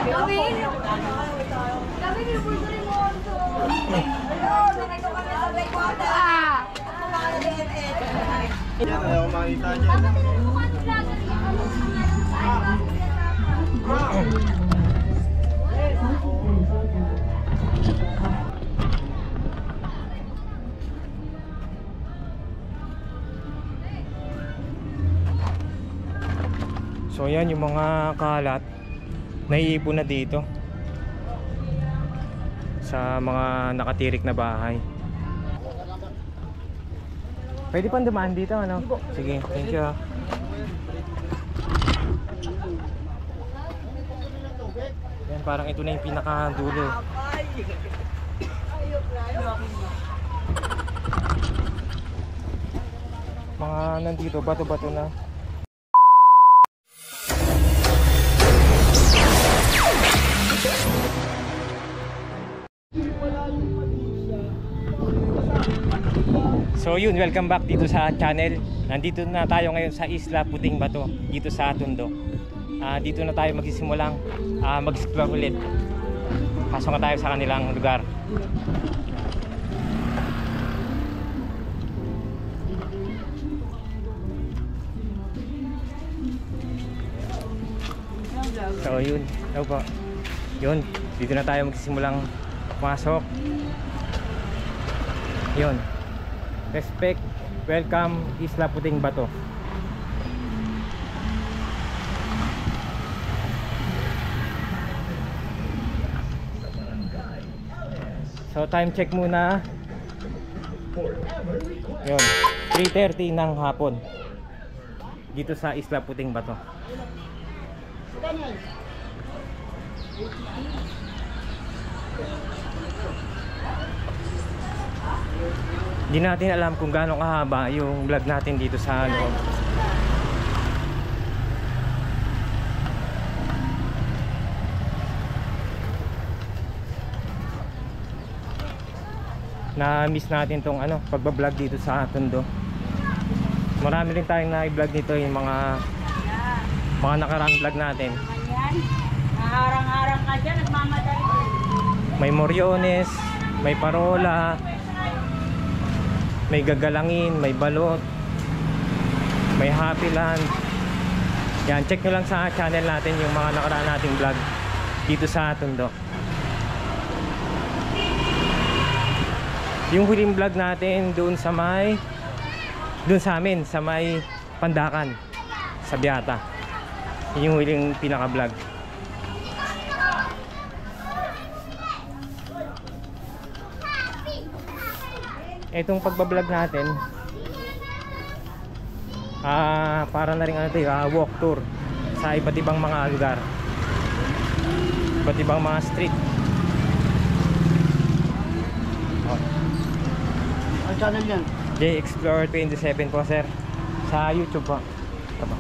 Gawin! Gawin yung pulso rin mo also. Ayun, nandito kami sa breakwater. Yan, ayaw makita niya. Dapat tinanong mo kung ano vlogger yan. So yan yung mga kalat naiipon na dito sa mga nakatirik na bahay. Pwede pang dumaan dito, ano? Sige, thank you. Yan, parang ito na yung pinakadulo. Mga nandito, bato-bato na. So yun, welcome back dito sa channel. Nandito na tayo ngayon sa Isla Puting Bato, dito sa Tondo. Dito na tayo magsisimulang mag-explore ulit. Pasok na tayo sa kanilang lugar. So yun, ano po? Yun, dito na tayo magsisimulang pumasok. Yun. Respect, welcome, Isla Puting Bato. So time check muna. Yun, 3:30 ng hapon dito sa Isla Puting Bato. Hindi natin alam kung gaano kahaba yung vlog natin dito sa loob. Na-miss natin tong pagbablog dito sa Tondo. Marami rin tayong na-vlog dito, yung mga nakaraang vlog natin. Naharang-harang ka dyan, nagmamadali. May Moriones, may Parola, may Gagalangin, may Balot, may Happy Land. Yan, check nyo lang sa channel natin yung mga nakaraan nating vlog dito sa Tondo. Yung huling vlog natin doon sa may amin, sa may Pandakan, sa Biata. Yung huling pinaka vlog. Itong pagbablog natin para na rin walk tour sa iba't ibang mga lugar, iba't ibang mga street. Ang channel yan? J Explorer 27 po sir, sa YouTube po. Ito po.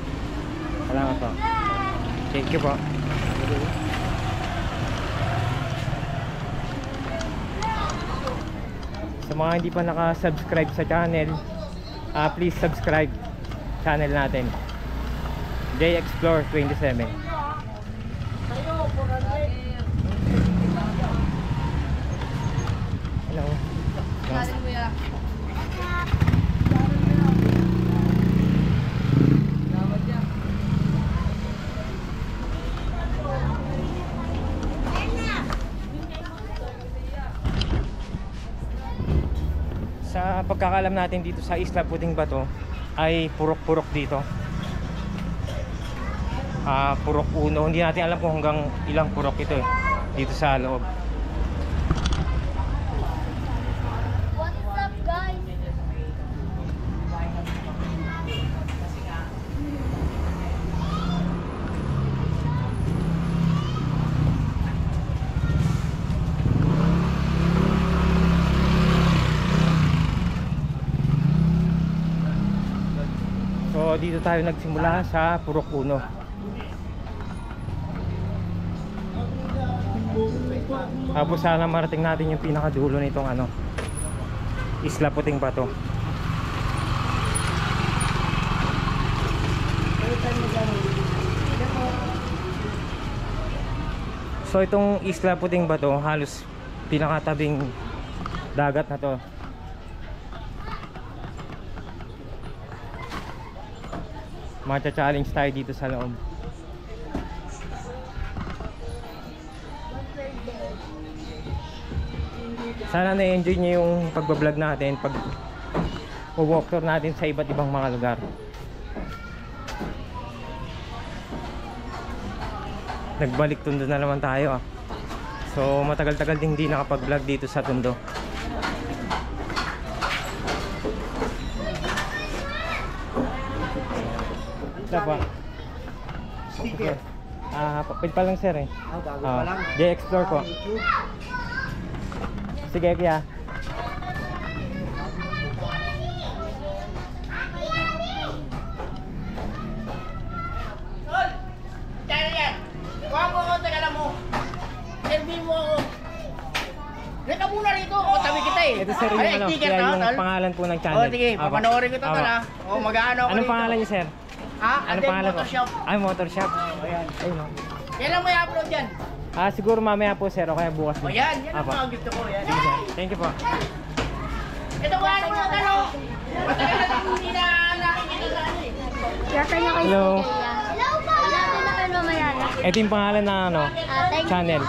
Salamat po. Thank you po. Sa mga hindi pa naka-subscribe sa channel, please subscribe channel natin, J Explore 27. Hello. Sa pagkakalam natin dito sa Isla Puting Bato ay purok-purok dito. Purok uno, hindi natin alam kung hanggang ilang purok ito dito sa loob. What's up guys? So dito tayo nagsimula sa Purok Uno. Tapos sana marating natin yung pinakadulo nitong Isla Puting Bato. So itong Isla Puting Bato, halos pinakatabing dagat na to. Matcha-challenge tayo dito sa loob. Sana na-enjoy nyo yung pagbablog natin, walk tour natin sa iba't ibang mga lugar. Nagbalik Tondo na naman tayo ah. So matagal-tagal din hindi nakapag-vlog dito sa Tondo. Ito pa. Sticker. Papil pa lang sir eh. Bago pa lang. J-Explore po. Sige kaya. Kuha mo ako, taga mo. Servi mo ako. Reka muna rito. O, tabi kita eh. Ito sir yung Ay, ano, ticket kaya na, yung tol. pangalan po ng channel. O, sige, papanoorin ko ito, Apo. tol, ha. O, mag-ano ako Anong dito. pangalan niyo sir? Ha? Anong Adel pangalan po? Photoshop. Ay, Motor Shop. O, yan. Ayun o. Yan lang mo i-upload yan. Siguro mamaya po sir o kaya bukas O, din. yan. Yan ang Apo. mga gusto ko. Yan. Sige sir. Thank you po. Ito, kuha mo na talo. Matagal na hindi na nakikita sa ano eh. Yata niya kayo. Hello. Hello po. Yata na kayo mamaya na. Ito yung pangalan na ano, Thank you. channel.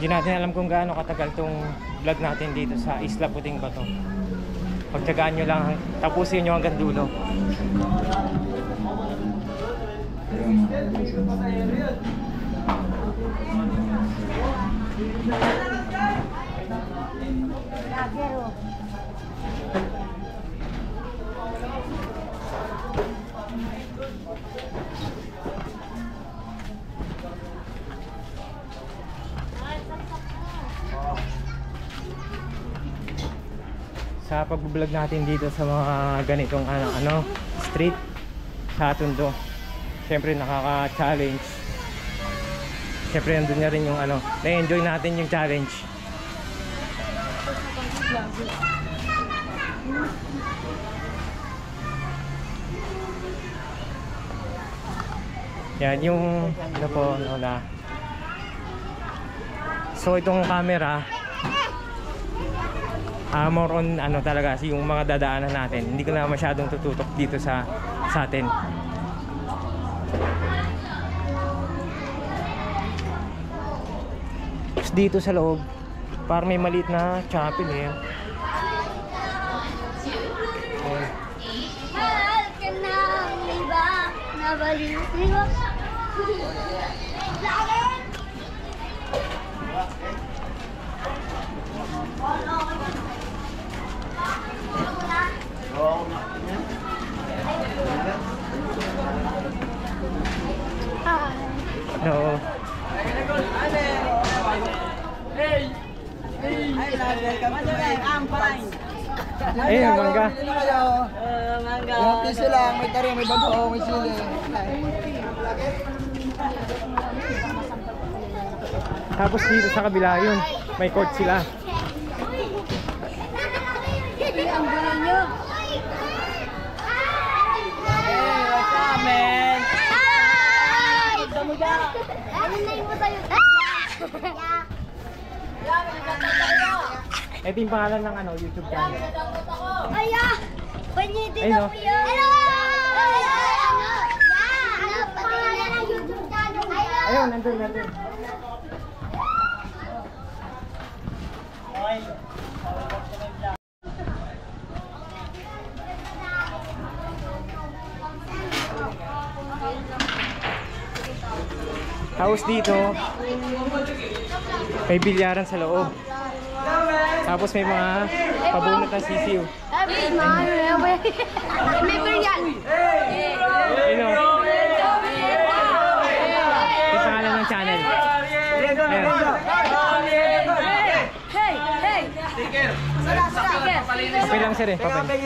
Hindi natin alam kung gaano katagal tong vlog natin dito sa Isla Puting Bato. Pagtyagaan nyo lang, tapusin nyo hanggang dulo. Sa pag-vlog natin dito sa mga ganitong street sa Tondo, syempre nakaka-challenge. Syempre nandun na rin yung na-enjoy natin yung challenge. Yan yung Lola. So itong camera, more on talaga yung mga dadaanan natin. Hindi ko na masyadong tututok dito sa atin. Tapos dito sa loob, parang may maliit na chapel eh. Mahal ka na ang iba. Nabaliw. Diba? No. Ayun, ang mangga. Yung piso lang, may tari, may bago, may sili. Tapos dito sa kabila yun, may court sila. Ang gulo nyo. Amen. Ano na yung tayo? Ito yung pangalan ng YouTube channel. Aya! Panitin Ayun, na oh. po yan! Hello! Ano pangalan ng YouTube channel? Ayun, nandun. Tapos dito, may bilyaran sa loob. Tapos may mga pabunot ng sisiw. May beryan! Ayun o. Yung pangalan ng channel. Ayun. Hey! Hey! Okay lang sir eh. Papay.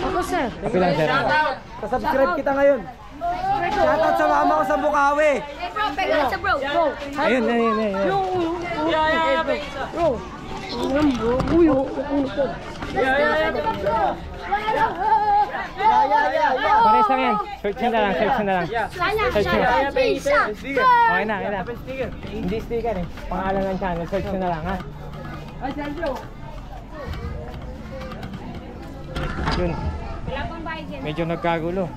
Ako sir. Okay lang sir. Subscribe kita ngayon. Shoutout sa mama ko sa Bukawi. Hey bro, pega sa bro. Ayun. Pares lang yan. Search nyo na lang. Search nyo. Okay na. Hindi sticker eh. Pangalan ng channel. Search nyo na lang ha. Yun. Medyo nagkagulo.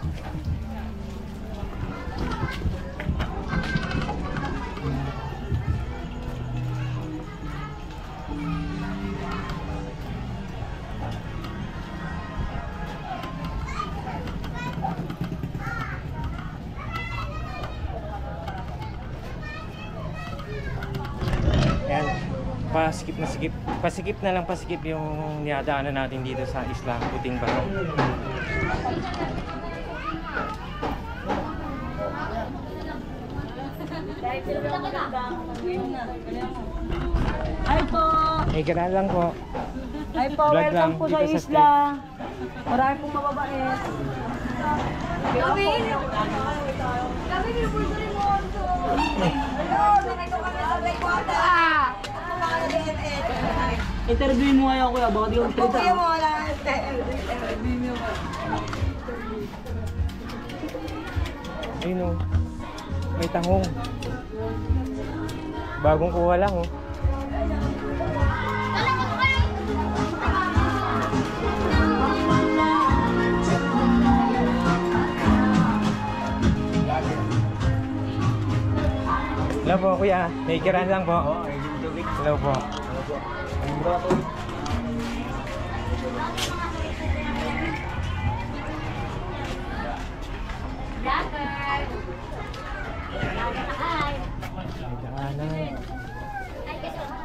Ayan, pasikip na lang yung niyadaanan natin dito sa Isla Puting Bato. Hi po! Eh, ganaan lang po. Hi po! Vlog Welcome lang po sa dito sa isla. Marami pong mababait. Kami yung pwede mo ito. Ayun, nandito kami sa breakwater. Interview mo ngayon kuya, baka di ko salita. Kuya mo lang. Ayun o. May tahong. Bagong kuha lang o. Hello po kuya, may kiran lang po. Hello po.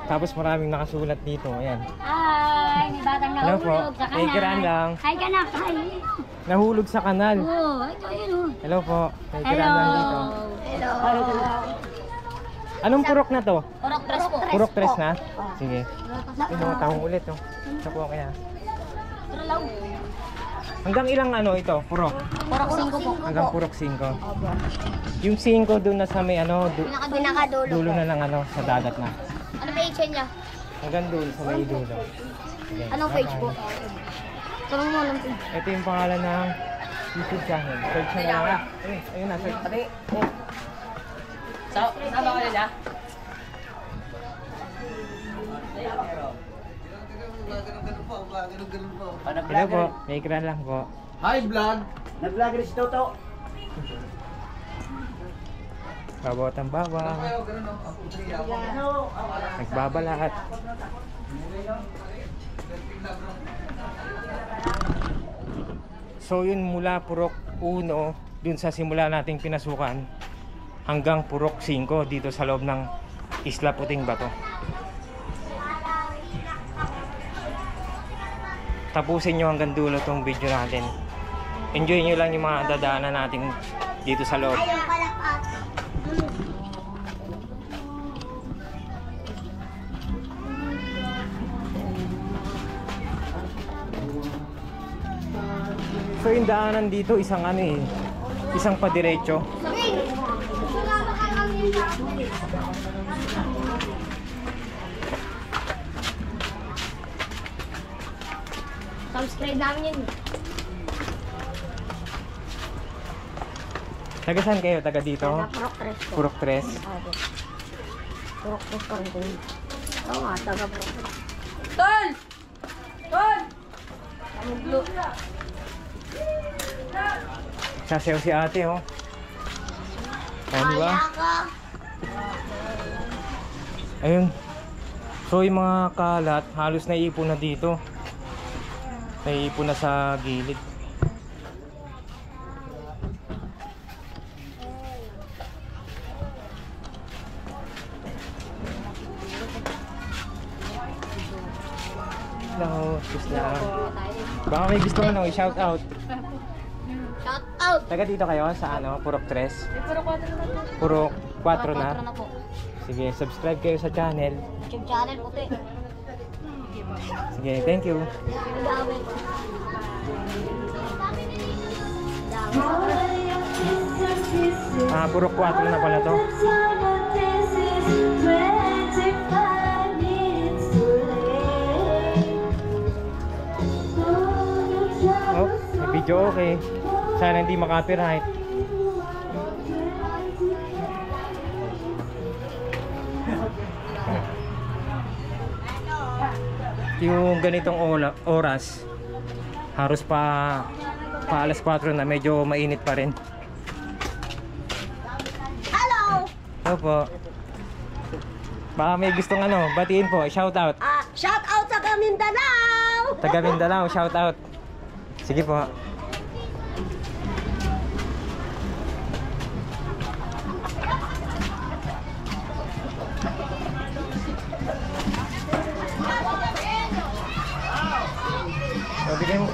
Tapos maraming nakasulat dito, ayan. Hi, may batang Hello po, nahulog sa may kiran kanal. lang. Hi ka na, hi. Nahulog sa kanal. Oh, ito yun oh. Hello po, may Hello. kiran lang dito. Hello. Anong purok na to? Purok tres po. Purok tres na? Sige. Yung mga tahong ulit oh. Ito po kaya. Hanggang ilang ano ito? Purok? Purok 5 po. Hanggang purok 5. Yung 5 doon na sa may ano, Pinakadulo. dulo na ng ano, sa dagat na. Ano page niya? Hanggang doon sa may dulo. Sige, Anong page po? bye-bye. Tanong mo anong page. Ito yung pangalan ng YouTube channel. Search na lang ha. Ayun na, search. Sama ka nila? Hello po, may kiran lang po. Hi vlog. Nag-vlog rin si Toto. Babawat ang bawang. Nagbabalat. So yun mula Purok 1 dun sa simula nating pinasukan hanggang Purok 5 dito sa loob ng Isla Puting Bato. Tapusin nyo hanggang dulo tong video natin. Enjoy nyo lang yung mga dadaanan natin dito sa loob. So yung daanan dito isang ano eh, isang padiretso. Subscribe namin yun. Taga saan kayo? Taga dito? Purok tres po. Purok 3. Purok tres pa rin po yun. Oo nga, taga purok tres. Tol! Tol! Amuglo. Sasayaw si ate oh. Oh, di ba? Ayun. So yung mga kalat halos naiipon na dito. Naiipon na sa gilid. Hello, just lang. Baka may gusto mo nang i-shout out. Shout out! Taga dito kayo sa ano, Purok 3? Purok 4 na po. Purok 4 na. na po. Sige, subscribe kayo sa channel. YouTube channel po ito eh. Sige, thank you. Dami. Puro 4 na pala to. Oh, may video okay. Sana hindi makapiright. Yung ganitong oras, halos pa alas 4 na, medyo mainit pa rin. Hello! Opo. Baka may gustong batiin po, shout out. Shout out sa Mindanao! Taga Mindanao, shout out. Sige po. Bigay mo.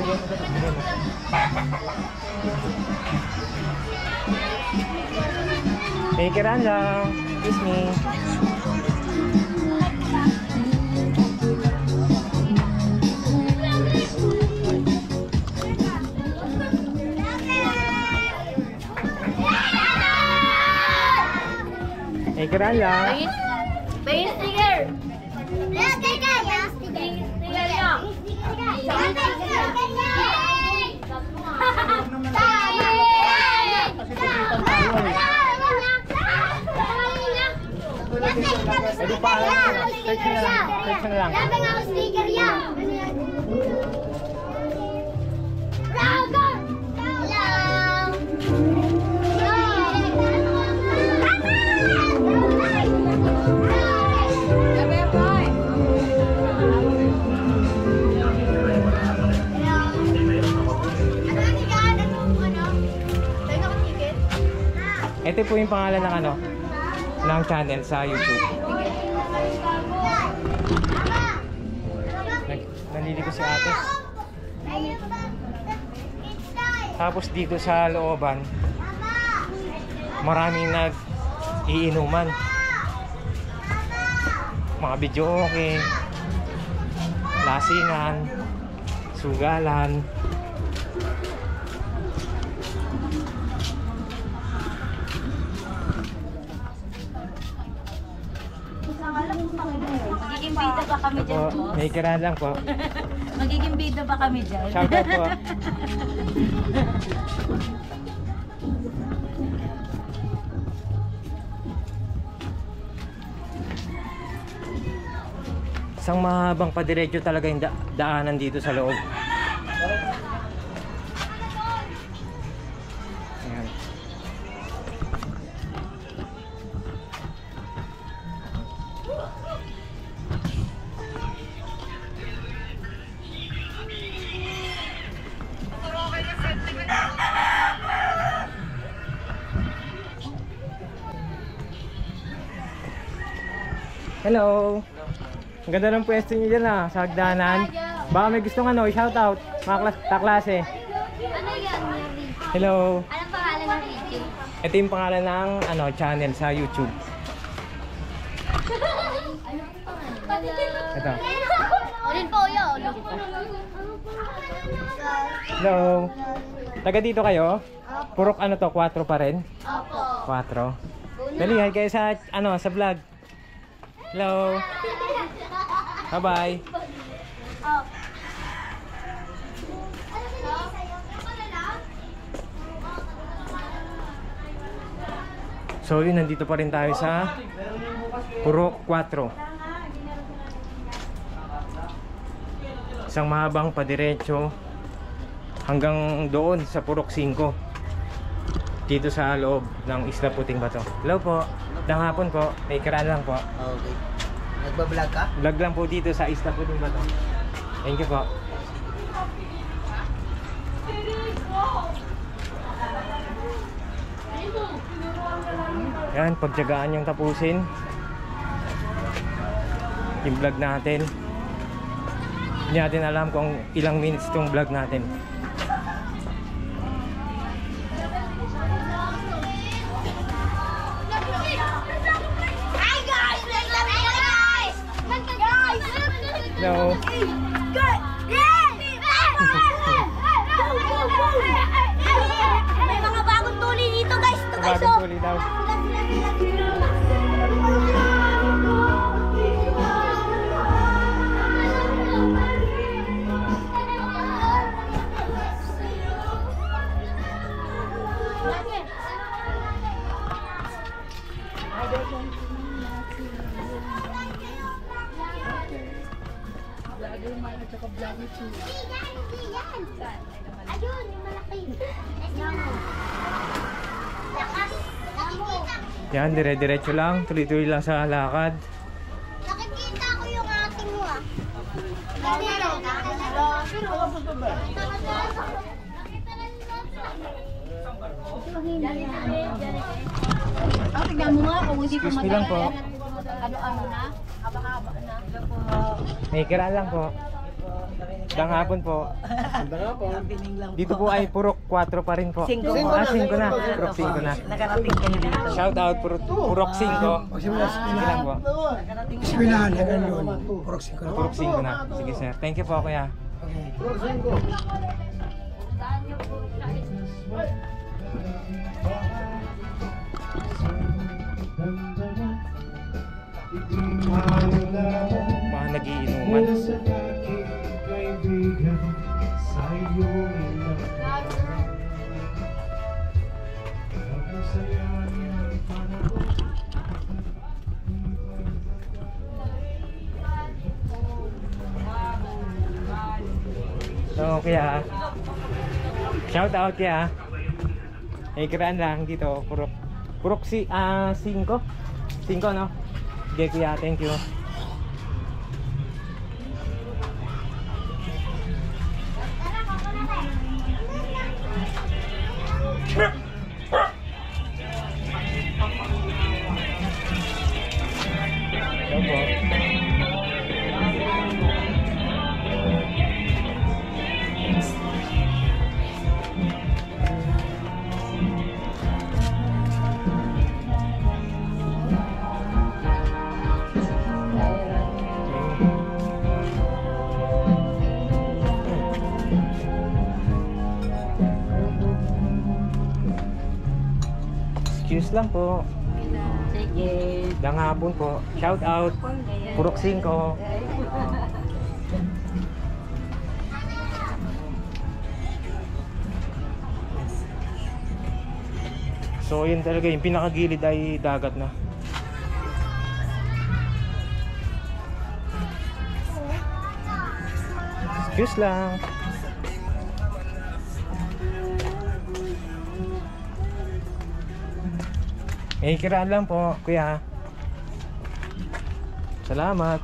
Makeran lang. Excuse me. Makeran lang. Paint sticker! Sticker niya! Sticker niya! Pwede pa search na lang. Search na lang. Sabi nga ako sticker yan! Hello! Ito po yung pangalan ng channel sa YouTube. Naliligo si ate. Tapos dito sa looban, maraming nag-iinuman. Mga video okay, lasingan, sugalan. Magiging bida ba kami dyan po? May kiran lang po. Magiging bida ba kami dyan? Shout out po. Isang mahabang padiretso talaga yung daanan dito sa loob. Ayan. Hello. Ang ganda ng pwesto niyo dyan sa hagdanan. Baka may gustong shout out, mga kaklase. Ano yan? Hello. Anong pangalan ng video? Ito yung pangalan ng channel sa YouTube. Ito. Ulit po yun. Hello. Taga dito kayo? Purok 4 pa rin? Opo. 4. Dali, hi kayo sa sa vlog. Hello. Bye-bye. So yun, nandito pa rin tayo sa Purok 4. Isang mahabang padiretso hanggang doon sa Purok 5. Dito sa loob ng Isla Puting Bato. Hello po. Magandang hapon po. May kiran lang po. Okay. Nagbablog ka? Vlog lang po dito sa Isla Puting Bato. Thank you po. Yan, pagtyagaan yung tapusin yung vlog natin. Hindi natin alam kung ilang minutes itong vlog natin. Hi guys! Guys! Guys! Hello. May mga bagong tuli dito guys. bagong tuli daw. Ayun, yung malaki. Yan, dire-diretso lang. Tuloy-tuloy lang sa lakad. Nakikita ko yung ating mo ah. Tignan mo nga kung hindi Excuse me lang po. ano-ano na, haba-haba na. May kiraan lang po. Magandang hapon po. Dito po ay purok 4 pa rin po. 5 na. Purok 5 na. Nakarating ka na dito. Shout out purok 5. Sige lang po. Similahan na ganun. Proxy ko. Purok 5 na. Sige sir. Thank you po kuya. Mga nagiinuman. So kaya shout out kaya kiraan lang dito purok 5 no. Okay kuya, thank you. Excuse lang po. Sige. Dang hapon po. Shout out. Purok 5. So yun talaga, yung pinakagilid ay dagat na. Excuse lang. Kiraan lang po, kuya. Salamat.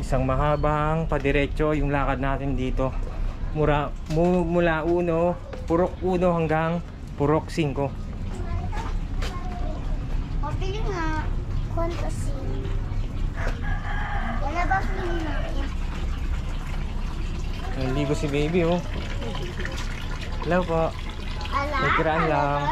Isang mahabang padiretso yung lakad natin dito. Mula Purok 1 hanggang Purok 5. Pili nga. Fantasy. Wala ba pili na? Naligo si baby oh. Hello po. May kiraan lang.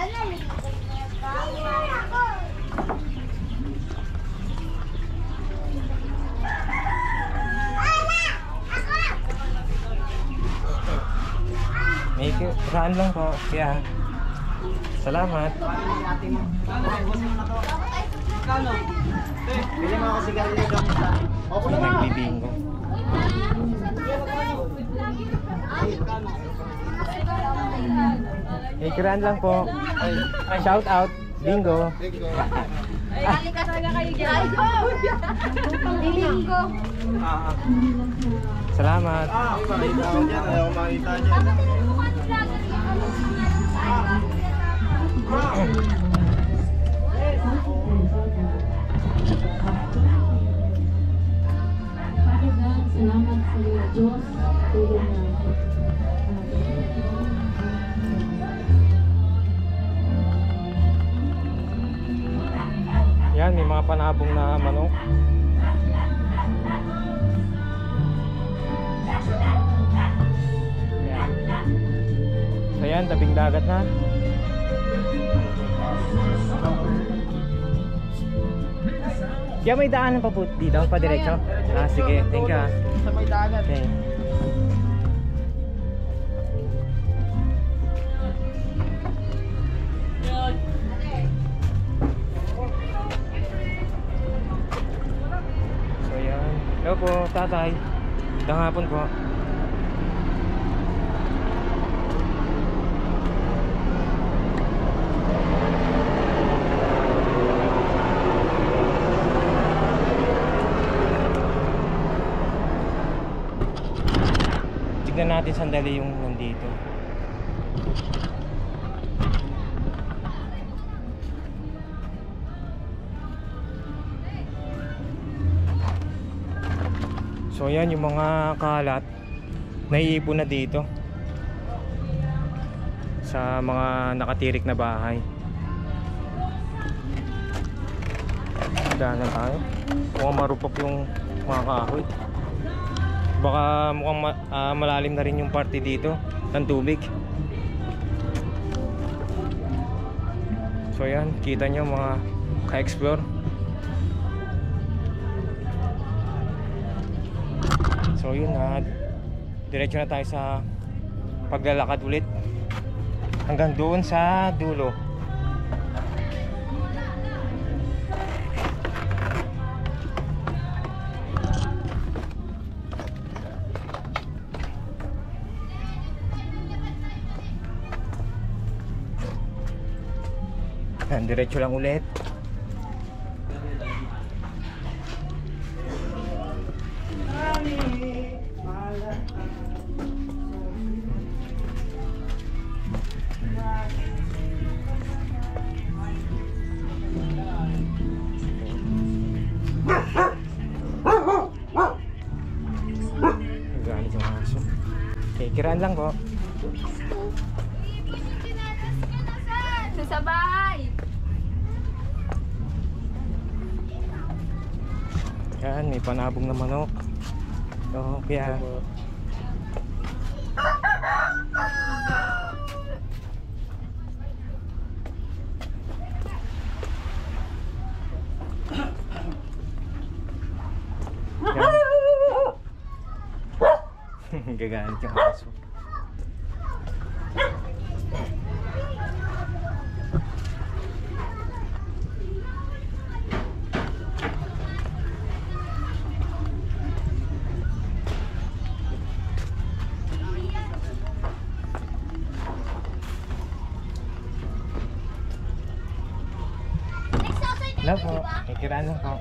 May kiraan lang po. Kaya salamat. Bili mo ako sigarilyo doon sa... Nagbibingo. May kiraan lang po. Shout out. Bingo. Halika talaga kayo dyan. Bingo. Salamat. Makita ako dyan. Ayaw ko makita dyan. Salamat sa Diyos. Tulong natin. Yan, may mga panabong na manok. Yan. So yan, tabing dagat na. Kaya may daanan pa po dito, pa diretso? Ah, sige, thank you ah. Sa may dagat. Okay. So yan. Hello po, tatay. Magandang hapon po. Tignan natin sandali yung nandito. So yan yung mga kalat naiipon na dito sa mga nakatirik na bahay. Daanan tayo. Mukhang marupok yung mga kahoy. Baka mukhang malalim na rin yung parte dito ng tubig. So yan, kita nyo mga ka-explore. So yun na, diretso na tayo sa paglalakad ulit hanggang doon sa dulo. Yan, diretso lang ulit. Galit yung aso. Okay, kiraan lang po. Sa bahay. Yan, may panabong na manok. So, kaya yan. Gagalit yung aso. Hello po, kikiraan lang po.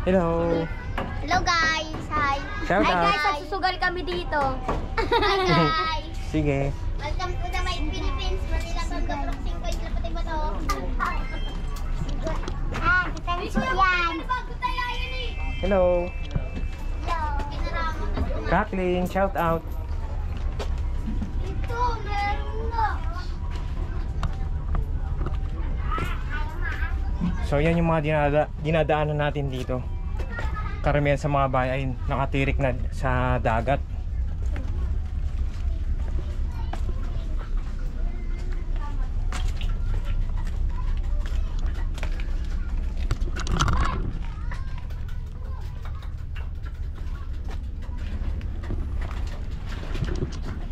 Hello. Hello guys, hi. Shout Hi out. guys, nagsusugal kami dito. Hi guys. Sige. Welcome to the White Philippines. Manila from the Proxing Point. Lapatay mo to. Ah, kita mo yan. Hello. Hello. Kathleen, shout out. Ito, meron na. So yan yung mga dinadaanan natin dito. Karamihan sa mga bahay ay nakatirik na sa dagat.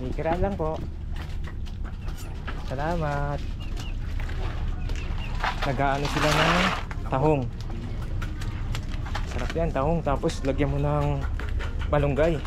Ikira lang po. Salamat. Nag-aano sila ng tahong. Sarap yan, tahong. Tapos lagyan mo ng malunggay.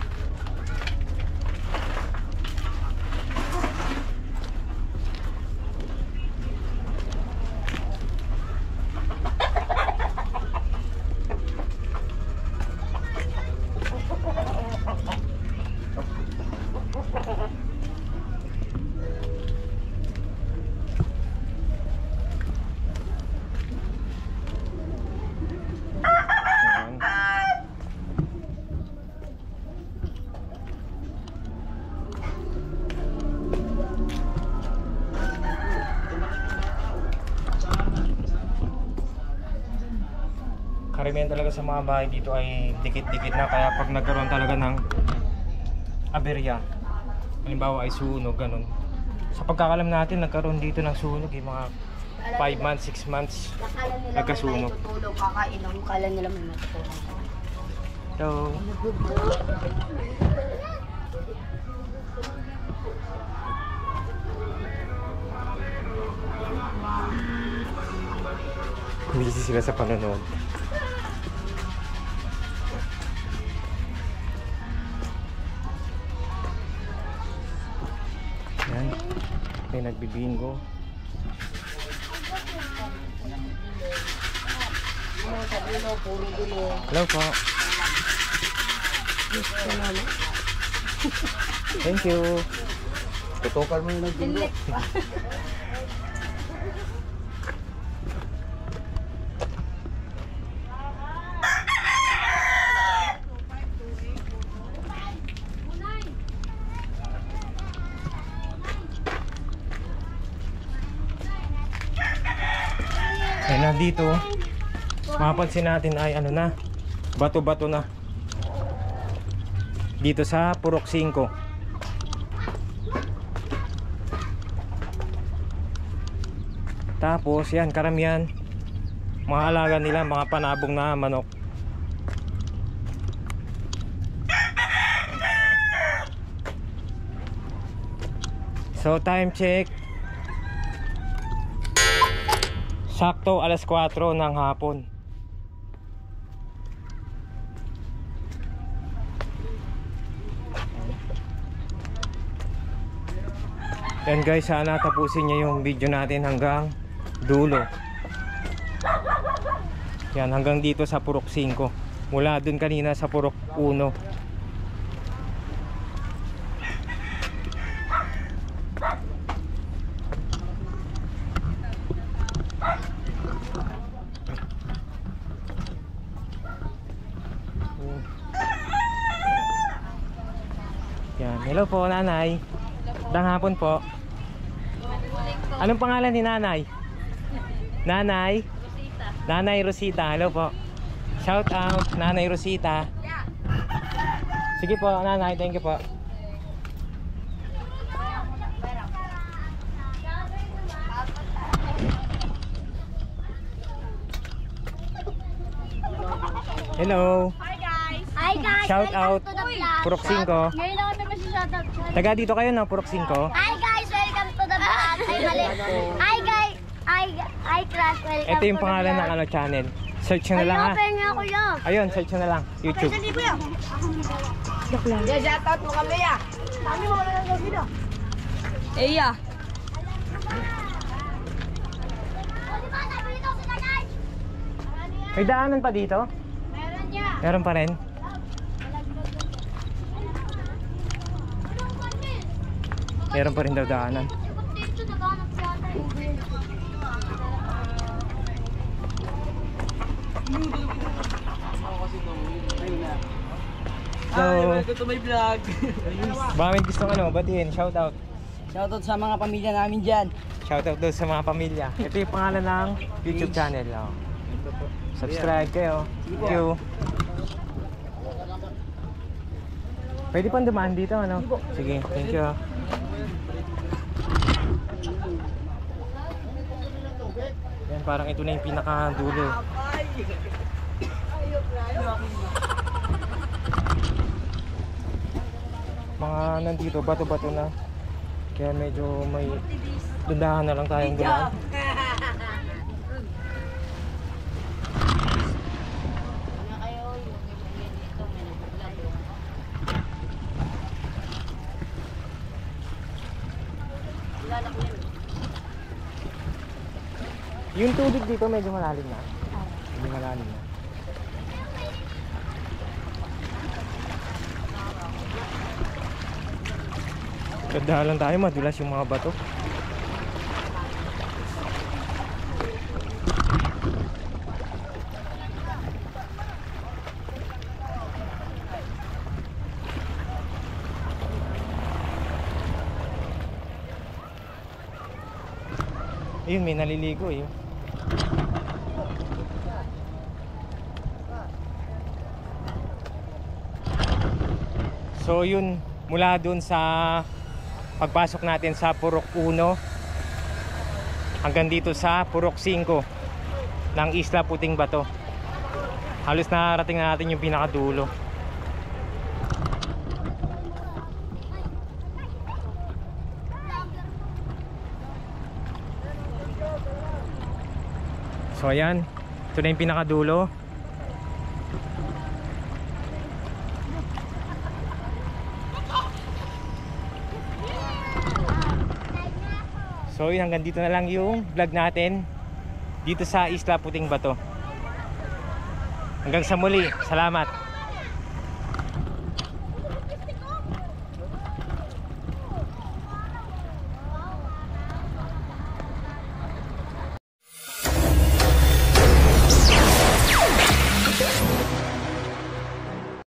Karamihan talaga sa mga bahay dito ay dikit-dikit na, kaya pag nagkaroon talaga ng aberya, halimbawa ay sunog, ganun. Sa pagkakalam natin, nagkaroon dito ng sunog, yung mga 5 months, 6 months Akala nila nagkasunog. may tutulong kakainom. Akala nila may matutulong. So, busy sila sa panonood. Yan, may nagbibingo. Hello po. Thank you. Tutukan mo yung nagbingo. Ayun na dito. Mapapansin natin ay ano na, bato-bato na. Dito sa Purok 5. Tapos yan, karamihan mga alaga nila, mga panabong na manok. So time check, sakto alas 4 ng hapon. Yan guys, sana tapusin niyo yung video natin hanggang dulo. Yan, hanggang dito sa Purok 5. Mula dun kanina sa Purok 1. Yan, hello po nanay. Dang hapon po. Anong pangalan ni nanay? Nanay? Rosita. Nanay Rosita, hello po. Shout out, Nanay Rosita. Sige po, nanay, thank you po. Hello. Hi guys! Shout out, Welcome to the vlog. Purok 5. Ngayon lang kami mag-shoutout. Taga dito kayo no, Purok 5. Hi guys! Welcome to the vlog. Hi guys! Hi class! Welcome Ito yung to the pangalan ng vlog. ano channel. Search nyo na lang ha. Ay, nga kuya. Ayun, search nyo na lang. YouTube. Shoutout mo kami ya. Kami mo na lang video. Eya. May daanan pa dito? Meron niya. Meron pa rin? Meron pa rin daw daanan. Dito naghanap si ate. So, Welcome to my vlog. baka may gustong ano, batiin, shout out. Shoutout sa mga pamilya namin dyan. Shout out doon sa mga pamilya. Ito yung pangalan ng YouTube channel. Oh. Subscribe kayo. Thank you. Pwede pang dumaan dito, ano? Sige, thank you. Yan, parang ito na yung pinakadulo. Mga nandito, bato-bato na. Kaya medyo may dundahan na lang tayong dumaan. Yung tubig dito medyo malalim na. Medyo malalim na. Ganda lang tayo, madulas yung mga bato. Ayun, may naliligo eh. So yun, mula dun sa pagpasok natin sa Purok 1 hanggang dito sa Purok 5 ng Isla Puting Bato. Halos narating na natin yung pinakadulo. So ayan, ito na yung pinakadulo. So yun, hanggang dito na lang yung vlog natin dito sa Isla Puting Bato. Hanggang sa muli, salamat.